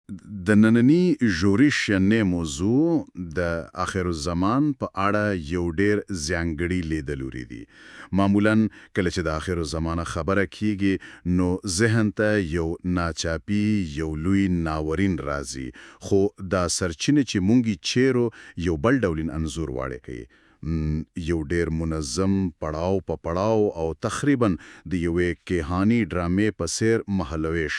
د نننی ژورش یعنې موضوع د آخر الزمان په اړه یو ډیر ځانګړي لیدلوري دي. معمولاً کله چې د آخر الزمان خبره کیږي نو ذهن ته یو ناچاپي یو لوی ناورین راځي، خو دا سرچینه چې مونږی چیرو یو بل ډولین انزور واړی کوي. یو ډیر منظم پړاو په پړاو او تقریبا د یوې کیهانی ډرامې په څیر مهالویش.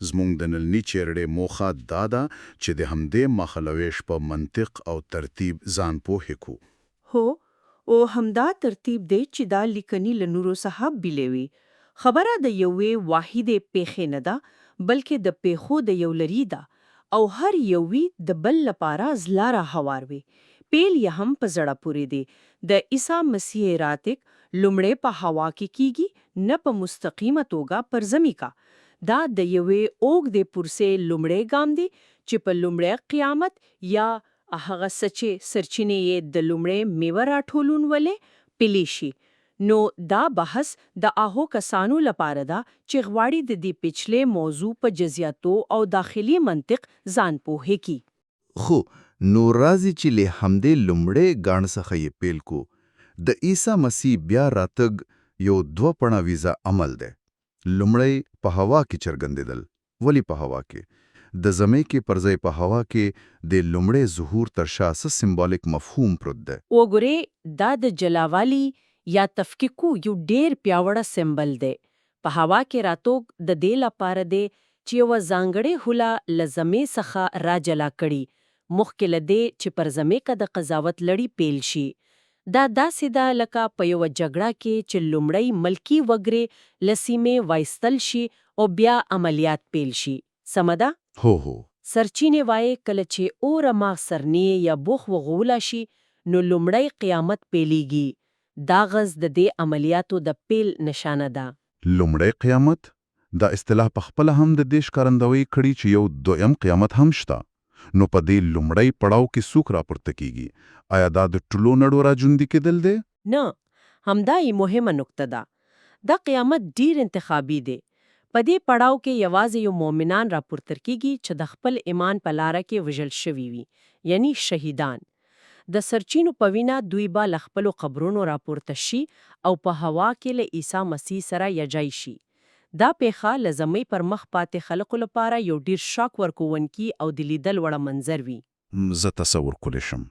زمونږ د نننی چیرړې موخه دا ده چې د همدې مهالویش په منطق او ترتیب ځان پوه کو. هو او همدا ترتیب دی چې دا لیکنی له نورو څخه بیلوي. خبره د یوې واحدې پیښې نه ده بلکې د پیښو د یو لري ده او هر یوی د بل لپاره زلاره هوار وي. پیل یې هم په زړه پورې دی. د عیسی مسیح راتګ لومړی په هوا کې کیږي، نه په مستقیمه توګه پر زمي کا. دا د یوې اوږدې پروسې لومړی ګام دی چې په لومړی قیامت یا هغه سچې سرچینې یې د لومړی میوه راټولونولې پیلی شي. نو دا بحث د هغو کسانو لپاره ده چې غواړي د دې پیچلې موضوع په جزئیاتو او داخلي منطق ځان پوه کی. خو نو راځي چې له همدې لومړی ګاڼ څخه یې پیل کو. د عیسی مسیح بیا راتګ یو دوه پړاویزه عمل دی. لومړی په هوا کې څرګندېدل. ولی په هوا کې؟ د زمې کې پر ځای په هوا کې د لومړی ظهور تر شا څه سمبولیک مفهوم پروت دی. وګورئ، دا د جلاوالي یا تفکیکو یو ډیر پیاوړه سمبل دی. په هوا کې راتګ د دې لپاره دی چې یوه ځانګړې هوله له زمې څخه راجلا کړي، مخکې له دې چې پر زمې که د قضاوت لړۍ پیل شي. دا داسې ده لکه په یوه جګړه کې چې لومړی ملکي وګړي له سیمې وایستل شي او بیا عملیات پیل شي. سمه ده؟ هو سرچینې وایي کله چې اوره ماغ سرنیې یا بوخ وغوله شي نو لومړی قیامت پیلیږي. دا غز د دې عملیاتو د پیل نشانه ده. لومړی قیامت؟ دا اصطلاح په خپل هم د دې ښکارندویي کړي چې یو دویم قیامت هم شته. نو په دې لومړی پړاو کې څوک راپورته کیږي؟ آیا دا د ټولو نړو راجوندي کېدل دی؟ نه، همدا یې مهمه نکته ده. دا قیامت ډیر انتخابي دی. په دې پړاو کې یوازې یو مؤمنان راپورته کیږي چې د خپل ایمان په لاره کې وژل شوي وي، یعنی شهیدان. د سرچینو په وینا دوی به له خپلو قبرونو راپورته شي او په هوا کې له عیسی مسیح سره یوځای شي. دا پیښه له زمې پر مخ پاتې خلکو لپاره یو ډیر شاک ورکوونکی او د لیدل وړ منظر وي. زه تصور کولی شم.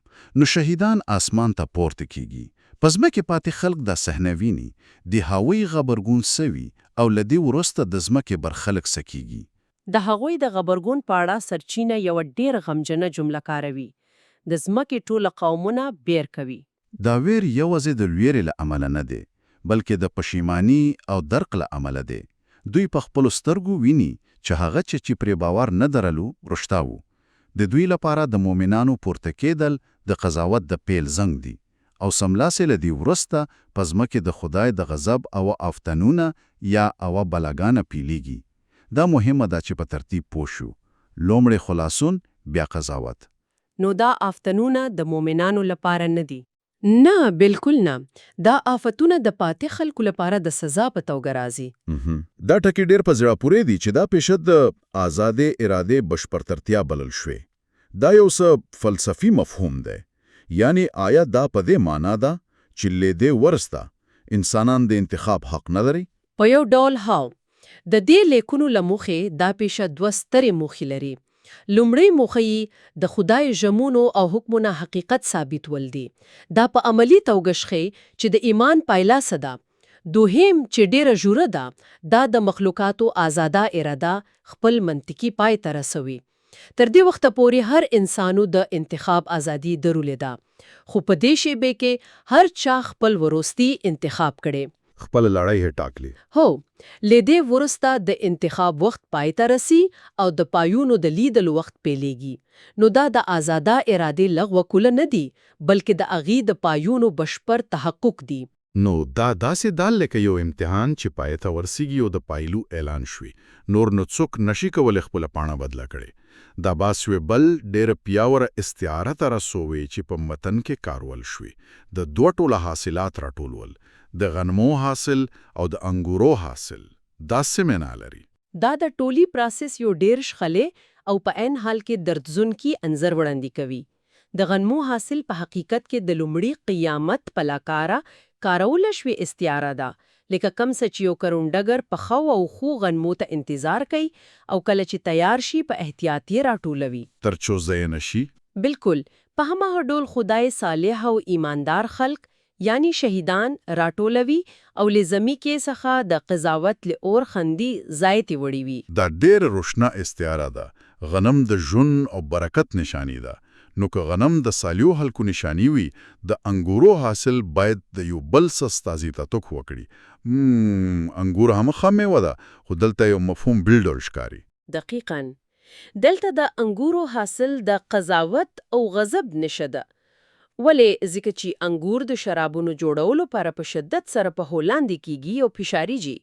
نو شهیدان آسمان ته پورته کیږي. په ځمکې پاتې خلک دا صحنه ویني. د هغوی غبرګون سوي او له دې وروسته د ځمکې برخلک څه کیږي؟ د هغوی د غبرګون په اړه سرچینه یوه ډیر غمجنه جمله کاروي. د ځمکې ټوله قومونه بیر کوي. دا ویر یوازې د لویرې له امله نه دی، بلکې د پښیماني او درک له امله دی. دوی په خپلو سترګو ویني چې هغه چې پرې باور نه درلو رښتا وو. د دوی لپاره د مؤمنانو پورته کېدل د قضاوت د پیل زنګ دی او سملاسې له دې وروسته په ځمکې د خدای د غضب او آفتنونه یا بلاګانه پیلیږي. دا مهمه ده چې په ترتیب پوه شو. لومړی خلاصون، بیا قضاوت. نو دا آفتنونه د مؤمنانو لپاره نه دي. نه، بالکل نه. دا آفتونه د پاتې خلکو لپاره د سزا په توګه راځي. دا ټکی ډیر په زړه پورې دی چې دا پیښه د آزادې ارادې بشپړترتیا بلل شوې. دا یو څه فلسفي مفهوم دی. یعنی آیا دا په دې معنا ده چې له دې ورسته انسانان د انتخاب حق نه لري؟ په یو ډول هاو. د دې لیکونو له موخې دا پیښه دوه سترې موخې لري. لومړی موخه د خدای ژمونو او حکمونه حقیقت ثابتول دي. دا په عملی توګه ښیي چې د ایمان پایله څه ده. دوهم چې ډیره ژوره ده، دا د مخلوقاتو آزاده اراده خپل منطقي پای ته رسوي. تر دې وخته پورې هر انسانو د انتخاب ازادي درلوده، خو په دې شیبه کې هر چا خپل وروستي انتخاب کړي. خپل لړۍ یې ټاکلي. هو، لیدې وروسته د انتخاب وخت پای ته رسی او د پایونو د لیدلو وخت پیلیږي. نو دا د آزاده ارادې لغوه کول نه دي، بلکې د هغې د پایونو بشپړ تحقق دی. نو دا داسې ده لکه یو امتحان چې پای ته ورسیږي او د پایلو اعلان شوي. نور نو څوک نشي کولی خپله پاڼه بدله کړي. دا باسوې بل ډېره پیاوړه استعاره ته رسوي چې په متن کې کارول شوي. د دوه ټوله حاصلات راټولول، د غنمو حاصل او د انګورو حاصل. دا څه معنا لري؟ دا د ټولي پروسس یو ډیر شخله او په عین حال کې دردزونکي انظر وړاندې کوي. د غنمو حاصل په حقیقت کې د لومړي قیامت پلاکارا کارول شوی استعاره ده، لکه کم سچ یو کروندګر په خو او خو غنمو ته انتظار کوي او کله چې تیار شي په احتیاطي راټولوي. ترڅو ځای نشي. بالکل په همغه ډول خدای صالح او ایماندار خلق یعنی شهیدان راټولوي او لزمی کې څخه د قضاوت له اور خندي زایتي وړي وي. دا ډېر روشنه استعاره ده. غنم د ژوند او برکت نشانی ده. نو که غنم د سالیو خلکو نشانی وي، د انګورو حاصل باید د یو بل څه استازیتوب وکړي. انګور هم ښه میوه ده، خو دلته یو مفهوم بل ډول ښکاري. دقیقاً دلته د انګورو حاصل د قضاوت او غضب نشه ده. ولې ځکه چې انګور د شرابونو جوړولو لپاره په شدت سره په هولاندې کیږي او فشاریږي.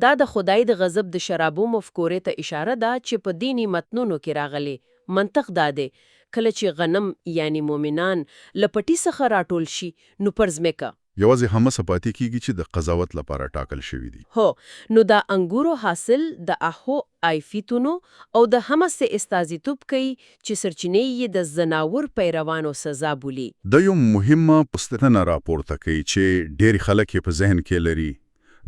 دا د خدای د غضب د شرابو مفکورې ته اشاره ده چې په دینی متنونو کې راغلي. منطق دا دی کله چې غنم یعنی مومنان لپټي څخه راټول شي نو پرځمکه یوازې هم سپاتې کیږي چې د قضاوت لپاره ټاکل شوی دي. هو نو دا انګورو حاصل د احو آیفیتونو او د همس استازیتوب کوي چې سرچینې یې د زناور پیروانو سزا بولی. د یو مهمه پوښتنه راپورته کوي چې ډېر خلک په ذهن کې لري.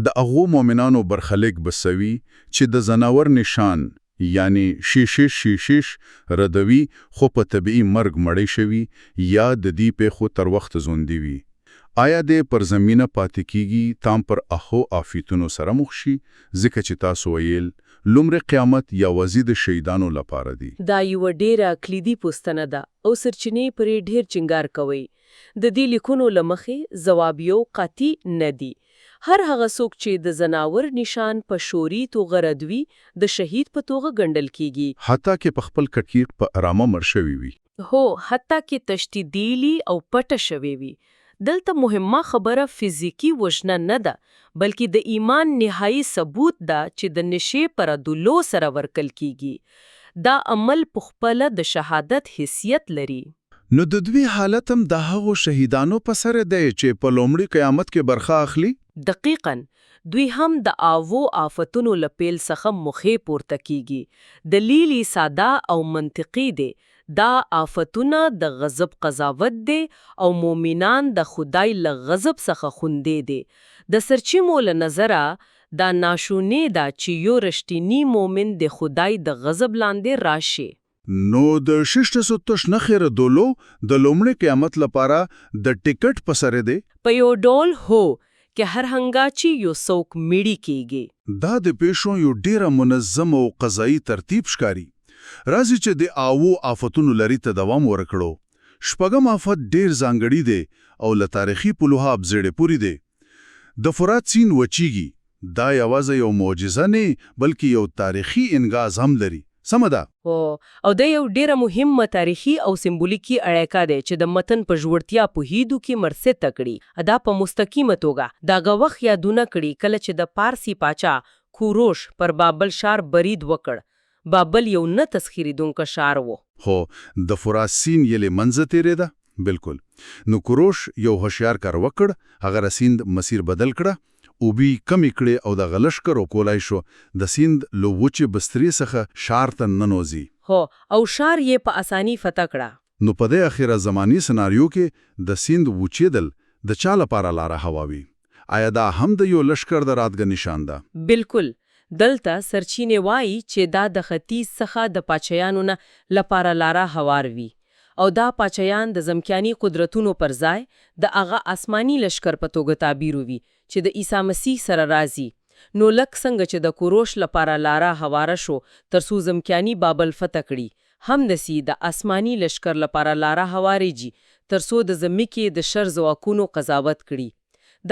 د هغو مؤمنانو برخلیک بسوي چې د زناور نشان یعنی شیشش ردوي خو په طبيعي مرګ مړی شوی یا د دې پیښو تر وخت ژوندي وي. آیا د پر زمينه پاتې کیږي تام پر اخو آفیتونو سره مخ شي؟ ځکه چې تاسو ویل لومړی قیامت یا وزید شهیدانو لپاره دی. دا یو ډیره کلیدي پوښتنه ده او سرچینې پرې ډیر چنګار کوي. د دې لیکونو لمخې جواب یو قاطع نه دی. هر هغه څوک چې د زناور نشان په شوري توګه ردوي د شهید په توګه ګڼل کیږي، حتی کې په خپل کټیر په آرامه مړ شوی وي. هو حتی کې تشدیدی او پټه شوی وي. دلته مهمه خبره فزیکی وژنه نه ده بلکې د ایمان نهایی ثبوت ده چې د نشه پر دلو سره ورکل کیږي. دا عمل په خپل د شهادت حیثیت لري. نو د دوی حالت هم د هغو شهیدانو په سره دی چې په لومړي قیامت کې برخه اخلي. دقیقاً دوی هم د آوو آفتونو لپیل څخه مخې پورته کیږي. دلیل ساده او منطقي دی. دا آفتونه د غضب قضاوت دی او مومنان د خدای له غضب څخه خوندې دي. د سرچینو له نظره دا ناشونې ده چې یو رښتینی مومن د خدای د غضب لاندې راشي. نو د 600 نخره دولو د لومړي قیامت لپاره د ټیکټ په سره دی. په یو ډول هو که هر هنګاچی یو څوک میړی کیږي. دا د پیښو یو ډیره منظم او قضایي ترتیب ښکاري. راځي چې د آوو آفتونو لري ته دوام ورکړو. شپږم آفت ډیر ځانګړی دی او له تاریخي پلوه ابزړې پوری دی. د فرات سیند وچیږي. دا یوازې یو معجزه نه بلکې یو تاریخي انګاز هم لري. سمدا او د یو ډیره مهمه تاریخي او سمبولیکي اړیکه ده چې د متن په جوړتیا په هیدو کې مرسته تکړي. ادا په مستقیمه توګه دا غوخ یادونه کړي کله چې د پارسی پاچا کوروش پر بابل شار برید وکړ. بابل یو نه تسخیریدونکو شار وو. هو د فرات سیند یې منځ تیرې ده. بالکل. نو کوروش یو هوښیار کار وکړ. هغه سیند مسیر بدل کړه. او بي کمی کړي او د غلشکرو کولای شو د سیند لوچې بستري څخه شار ته ننوځي. هو او شار یې په اساني فتح کړه. نو په د اخیره زماني سناریو کې د سیند وچېدل د چا لپاره لاره هواوي. آیا دا هم د یو لشکر د راتګ نشان ده؟ بالکل. دلته سرچینې وایي چې دا د ختیځ څخه د پاچایانو نه لپاره لاره هوار وي او دا پاچایان د زمکیانی قدرتونو پر ځای د هغه آسماني لشکر په توګه تعبیر وي چې د عیسی مسیح سره راځي. نو لک څنګه چې د کوروش لپاره لاره هواره شو ترڅو زمکیانی بابل فتح کړي، هم دسی د آسماني لشکر لپاره لاره هواريږي ترڅو د زمکې د شر ځواکونو قضاوت کړي.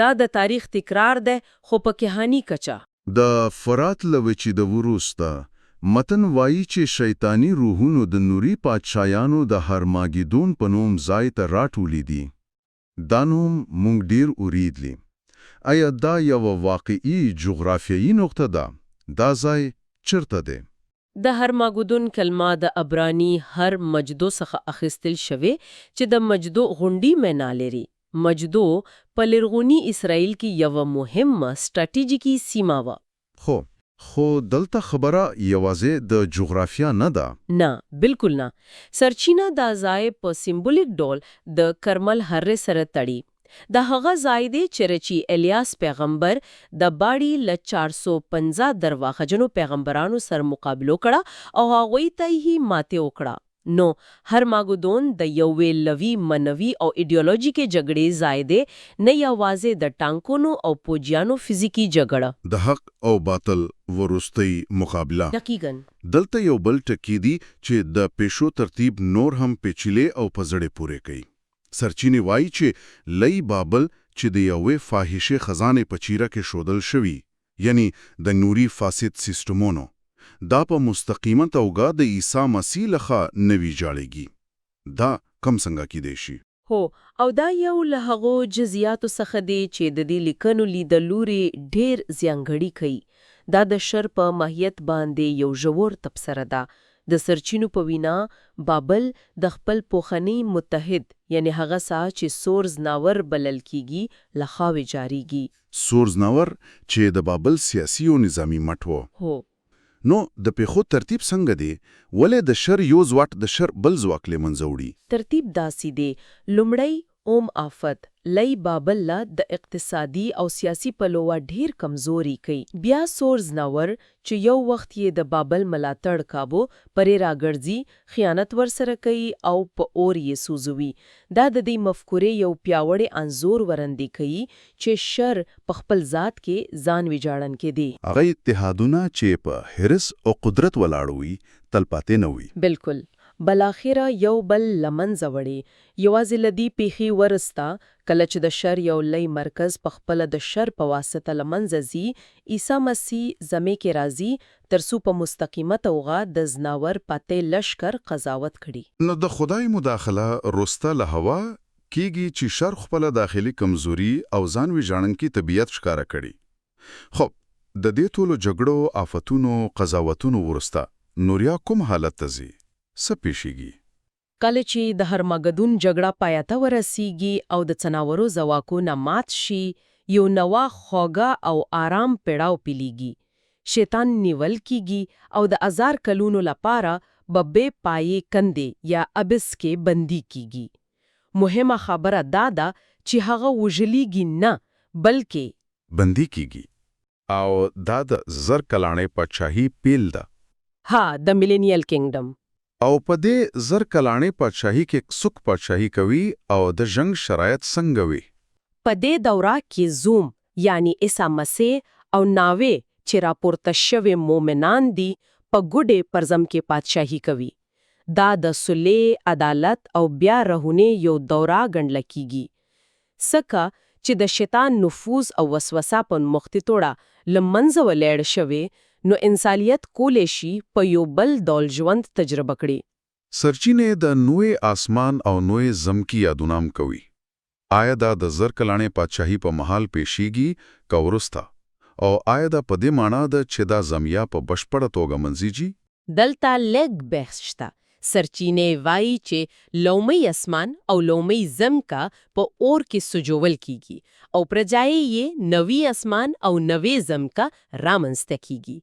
دا د تاریخ تکرار ده خو په کهانی کچا. د فرات لوچې د وروسته متن وایي چې شیطانی روحونو د نوري پادشاهانو د هرماګیدون په نوم ځای ته راټولې دي. دا نوم مونږ ډیر اوریدلی. آیا دا یو واقعي جغرافیایي نقطه ده؟ دا ځای چیرته دی؟ د هرماګدون کلمه د عبرانی هر مجدو څخه اخیستل شوی چې د مجدو غونډي معنا لري. مجدو په لرغوني اسرائیل کې یو مهمه سټریټیجیکي سیمه و. خو خو دلته خبره یوازې د جغرافیا نه ده. نه بالکل نه. سرچینه دا ځای په سیمبولیک ډول د کرمل هر سره تړي. د هغه ځای دی چې الیاس پیغمبر د باړی ل 450 درواخجنو پیغمبرانو سره مقابلو کړه او هغوی ته یې ماته وکړه. نو هرماګدون د یوې لوی منوي او ایډیولوژیکي جګړې ځای دی، نه یوازې د ټانکونو او پوجیانو فزیکی جګړه. د حق او باطل وروستۍ مقابله. دقیقاً. دلته یو بل ټکی دی چې د پیشو ترتیب نور هم پیچیله او په زړه پورې کوي. سرچینې وایي چې لئی بابل چې د یوې فاحشه خزانه په چیره کې شودل شوی، یعنی د نوري فاسد سیستمونو، دا په مستقیمه توګه د عیسی مسیح لخوا نوي جاړيږي. دا کم څنګه کیدای شي؟ هو، او دا یو له هغو جزئیاتو څخه دی چې د دې لیکنو لیدلوري ډیر ځانګړي کوي. دا د شر په ماهیت باندې یو ژور تبصره ده. د سرچینو په وینا بابل د خپل پوخنی متحد، یعنی هغه سا چې سورز ناور بلل کیږي، لخوا جاریږي. سورز ناور چې د بابل سیاسي او نظامی مټ وو. هو. نو د پیخو ترتیب څنګه دی؟ ولې د شر یو ځواک د شر بل ځواک له منځه وړي؟ ترتیب داسې دی. لومړی اوم آفت لئی بابل لا د اقتصادي او سیاسي پلوه ډیر کمزوري کوي. بیا سورز ناور چې یو وخت یې د بابل ملاتړ کابو، پرې راګرځي، خیانت ورسره کوي او په اور یې سوزوي. دا د دې مفکورې یو پیاوړی انزور ورندې کوي چې شر په خپل ذات کې ځان ویجاړن کې دی. هغه اتحادونه چې په هرس او قدرت ولاړوي تلپاتې نه وي. بالکل. بلاخره یو بل لمنځه وړي. یوازې لدی پیخي ورستا کله چې د شر یو لئی مرکز په خپل د شر په واسطه لمنځه ځي، عیسی مسیح زمې کې راځي ترڅو په مستقیمه توګه د زناور پاتې لشکر قضاوت کړي. نو د خدای مداخله روسته له هوا کیږي چې شر خپل داخلي کمزوري او ځان ویجاړونکي طبیعت ښکارا کړي. خو د دې ټولو جګړو، آفتونو، قضاوتونو ورسته نوریا کوم حالت ته ځي؟ سپیشيږي. کله چې د هرمګدون جګړه پایته ورسیږي او د څناورو زواکو نه مات شي، یو نوا خوږه او آرام پیړاو پیلیږي. شیطان نیول کیږي او د 1000 کلونو لپاره بې پایې کندې یا ابس کې بندي کیږي. مهمه خبره دا ده چې هغه وژلېږي نه، بلکې بندي کیږي. او دا د زر کلانې پادشاهي پیل ده. ها، د میلینیل کینګډم. او په دې زر کلانې پادشاهي کې څوک پادشاهي کوي او د جنگ شرایط څنګه وي؟ په دې دوره کې زوم یعنی عیسی مسیح او ناوې چې راپورته شوي مؤمنان دي په ګډه پرزم کې پادشاهي کوي. دا د صلح، عدالت او بیا رهونه یو دوره ګڼل کیږي. سکه چې د شیطان نفوذ او وسوسه په مخته توړه لمنځه ولېړ شوی، نو انسانیت کولې شي په یو بل ډول ژوند تجربه کړي. سرچینې د نوې آسمان او نوې زمکی یادونام کوي. آیا دا د زر کلانې پادشاهي په محل پیشیږي که ورسته؟ او آیا دا په دې معنی ده چې دا زمیا په بشپړه توګه منځيږي؟ دلته لږ بحث شته. سرچینې وایي چې لومړی اسمان او لومړی زمکا په اور کې سوجول کیږي او پرځای یې نوی اسمان او نوی زمکا رامنځته کیږي.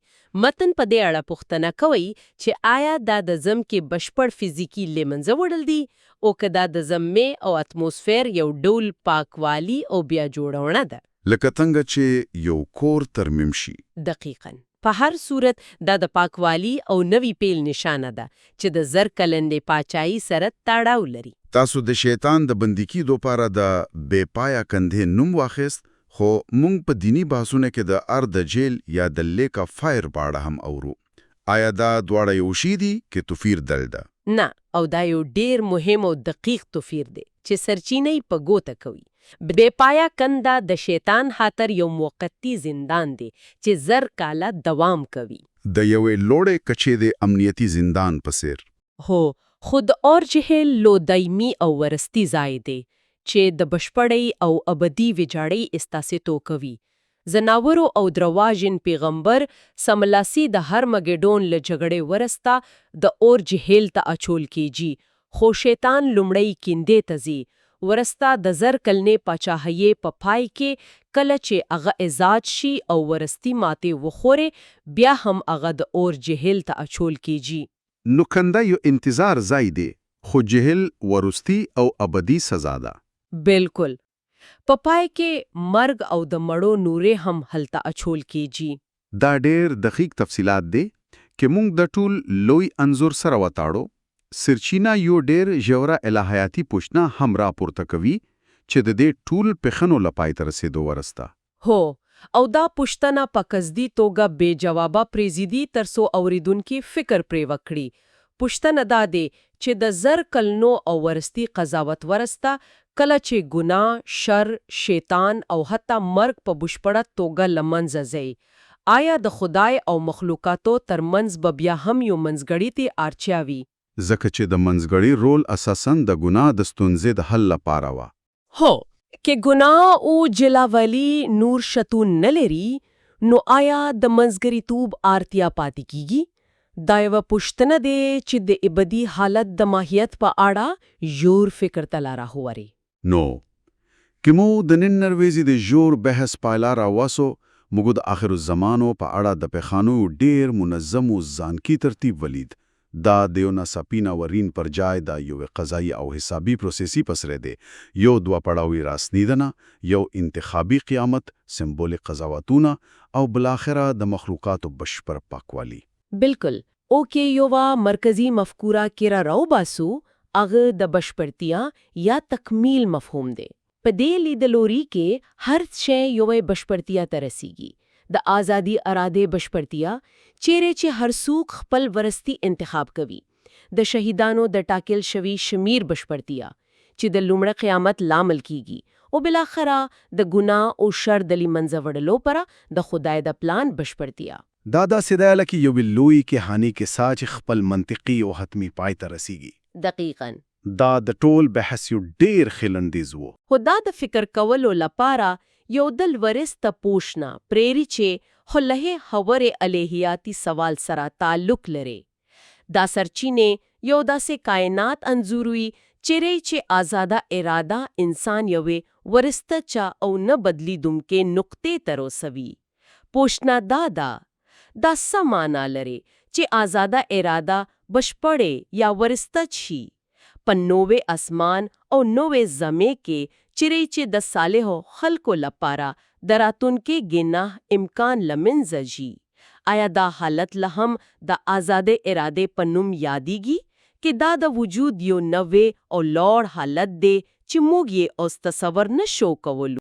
متن په دې اړه پوښتنه کوي چې آیا دا د زمکې بشپړ فزیکی لمنځه وړل دي او که دا د زمې او اتموسفیر یو ډول پاکوالی او بیا جوړونه ده، لکه څنګه چې یو کور ترمیم شي. دقیقاً. په هر صورت دا د پاکوالی او نوی پیل نشانه ده چې د زر کلندې پاچاهي سره تړاو لري. تاسو د شیطان د بندګۍ لپاره د بې پایا کندې نوم واخیست، خو مونږ په دینی بحثونو کې د ارد جیل یا د لیک اف فایر په اړه هم اورو. آیا دا دواړه یو شی دي کې توفیر دل ده؟ نه، او دا یو ډیر مهم او دقیق توفیر دی چې سرچینې په ګوته کوي. بے پایا کنده د شیطان خاطر یو موقتی زندان دی چې زر کاله دوام کوي. د یوې لوړې کچې د امنیتی زندان په څیر. هو، خود اور جهل لو دایمي او ورستی ځای دی چې د بشپړۍ او ابدي ویجاړۍ استاسیتو کوي. زناورو او درواژن پیغمبر سملاسی د هرمګډون له جګړې ورستا د اور جهل ته اچول کیږي، خو شیطان لومړی کیندې ته ځي، ورستا د زر کلنې پاچاهۍ په پای کې کله چې هغه ازاد شي او ورستی ماته وخوري بیا هم هغه د اور جهل ته اچول کیږي. نو کنده یو انتظار ځای دی خو جهل ورستی او ابدي سزا ده. بالکل. په پای کې مرګ او د مړو نورې هم هلته اچول کیږي. دا ډېر دقیق تفصیلات دي چې موږ د ټول لوی انزور سره وتاړو. سرچینه یو ډېر ژوره الهیاتي پوښتنه هم راپورته کوي چې د دې ټول پخنو لپای تر رسیدو ورسته. هو او دا پوښتنه په قصدي توګه بے جوابه پریزیدي ترسو اوریدونکو فکر پرې وکړي. پوښتنه دا دی چې د زر کلنو او ورستی قضاوت ورسته کله چې ګناه، شر، شیطان او حتی مرګ په بشپړه توګه لمنځه ځي، آیا د خدای او مخلوقاتو ترمنځ به بیا هم یو منځګړی تی اړتیا وي؟ ځکه چې د منځګړي رول اساساً د ګناه د ستونزې د حل لپاره و. هو کې ګناه او جلاوالي نور شتون نه لري نو آیا د منځګړیتوب اړتیا پاتې کیږي؟ دا یوه پوښتنه دی چې د ابدي حالت د ماهیت په اړه ژور فکر ته لاره هواري. نو کومو د نن نرویزي د ژور بحث پایلا راواسو موږ د آخر الزمانو په اړه د پیخانو ډیر منظم او ځانکی ترتیب ولید. دا دیو ناڅاپي ناورین پر جای دا یو قضایي او حسابي پروسیسي پسره دی. یو دوه پړاوي راسنیدنه، یو انتخابي قیامت، سمبولیک قضاوتونه او بلاخره د مخلوقاتو بشپړ پاکوالی. بالکل. اوکې یوه مرکزی مفکوره کې راو باسو هغه د بشپړتیا یا تکمیل مفهوم دی. په دې لیدلوري کې هر شی یوې بشپړتیا ته رسیږي. د آزادي اراده بشپړتیا چیرې چې هر څوک خپل ورستی انتخاب کوي. د شهیدانو د ټاکل شوی شمیر بشپړتیا چې د لومړي قیامت لامل کیږي او بلاخره د ګناه او شر د لیمنځه وړلو پر د خدای د پلان بشپړتیا. دا سیدایله کې یو لوی کہانی کې ساج خپل منطقي او حتمی پای ته رسیږي. دقیقاً. دا د ټول بحث یو ډیر خلندیز وو. خو دا د فکر کولو لپاره یو دل ورسته پوښتنه پریری چې خلهه حوره الہیاتی سوال سره تعلق لري. دا سرچینه یو داسې کائنات انځوروي چې آزاده اراده انسان یوې ورسته چا او نه بدلی دومکې نقطې تروسوي. پوښتنه دا سمانا لري چې آزاده اراده بشپړه یا ورسته شي په نوې اسمان او نوې زمې کې چې د صالحو خلکو لپاره دراتونکې ګناه امکان لمنځه ځي. آیا دا حالت له هم د آزاده اراده په نوم یادېږي کې دا د وجود یو نوې او لوړ حالت دی چې موږ یې اوس تصور نشو کولو؟